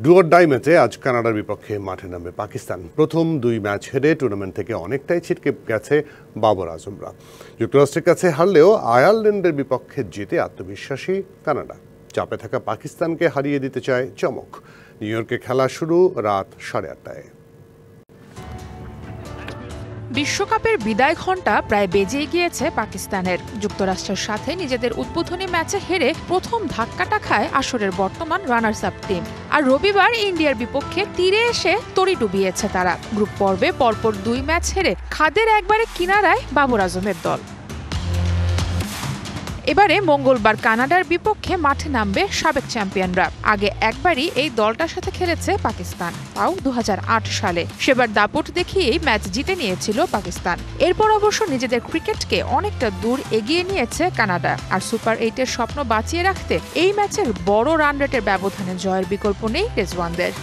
Do or die ম্যাচে আজ কানাডার বিপক্ষে মাঠে নামবে পাকিস্তান। প্রথম দুই ম্যাচ হেরে টুর্নামেন্ট থেকে অনেকটাই ছিটকে গেছে বাবর আজমরা। যুক্তরাষ্ট্রের কাছে হারলেও আয়ারল্যান্ডের বিপক্ষে জিতে আত্মবিশ্বাসী কানাডা। চাপে থাকা পাকিস্তানকে হারিয়ে দিতে চায় চমক। নিউ ইয়র্কে খেলা শুরু রাত 8:30টায়। বিশ্বকাপের বিদায় ঘণ্টা প্রায় বেজেই গিয়েছে পাকিস্তানের। যুক্তরাষ্ট্রের সাথে নিজেদের উদ্বোধনী ম্যাচে হেরে প্রথম ধাক্কাটা খায় আসরের বর্তমান রানার্স আপ টিম। আর রবিবার ইন্ডিয়ার বিপক্ষে তীরে এসে তরি ডুবিয়েছে তারা। গ্রুপ পর্বে পরপর দুই ম্যাচ হেরে খাদের একবারে কিনারায় বাবর আজমের দল। এবারে মঙ্গলবার কানাডার বিপক্ষে মাঠে নামবে সাবেক চ্যাম্পিয়নরা। আগে একবারই এই দলটার সাথে খেলেছে পাকিস্তান, তাও 2008 সালে। সেবার দাপট দেখিয়েই ম্যাচ জিতে নিয়েছিল পাকিস্তান। এরপর অবশ্য নিজেদের ক্রিকেটকে অনেকটা দূর এগিয়ে নিয়েছে কানাডা। আর সুপার 8-এর স্বপ্ন বাঁচিয়ে রাখতে এই ম্যাচের বড় রান রেটের ব্যবধানে জয়ের বিকল্প নেই রেজওয়ানদের।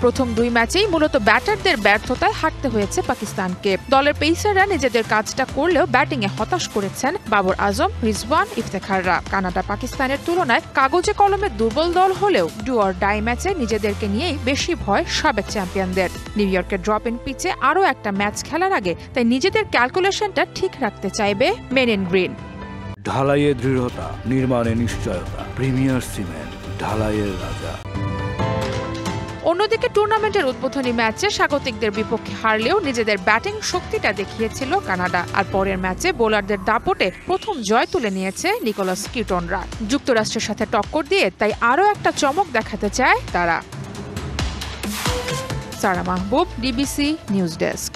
প্রথম দুই ম্যাচেই মূলত ব্যাটারদের ব্যর্থতায় হারতে হয়েছে পাকিস্তানকে। দলের পেসাররা নিজেদের কাজটা করলেও ব্যাটিংয়ে হতাশ করেছেন বাবর আজম, রিজওয়ান, ইফতেখাররা। কানাডা পাকিস্তানের তুলনায় কাগজে কলমে দুর্বল দল হলেও ডু অর ডাই ম্যাচে নিজেদেরকে নিয়েই বেশি ভয় সাবেক চ্যাম্পিয়নদের। নিউ ইয়র্কের ড্রপ ইন পিচে আরও একটা ম্যাচ খেলার আগে তাই নিজেদের ক্যালকুলেশনটা ঠিক রাখতে চাইবে মেন ইন গ্রিন। ঢালাইয়ে দৃঢ়তা, নির্মাণে নিশ্চয়তা, প্রিমিয়ার সিমেন্ট, ঢালাইয়ের রাজা। অন্যদিকে টুর্নামেন্টের উদ্বোধনী ম্যাচে স্বাগতিকদের বিপক্ষে হারলেও নিজেদের ব্যাটিং শক্তিটা দেখিয়েছিল কানাডা। আর পরের ম্যাচে বোলারদের দাপটে প্রথম জয় তুলে নিয়েছে নিকোলাস কিটনরা। যুক্তরাষ্ট্রের সাথে টক্কর দিয়ে তাই আরও একটা চমক দেখাতে চায় তারা। সারা মাহবুব, ডিবিসি নিউজ ডেস্ক।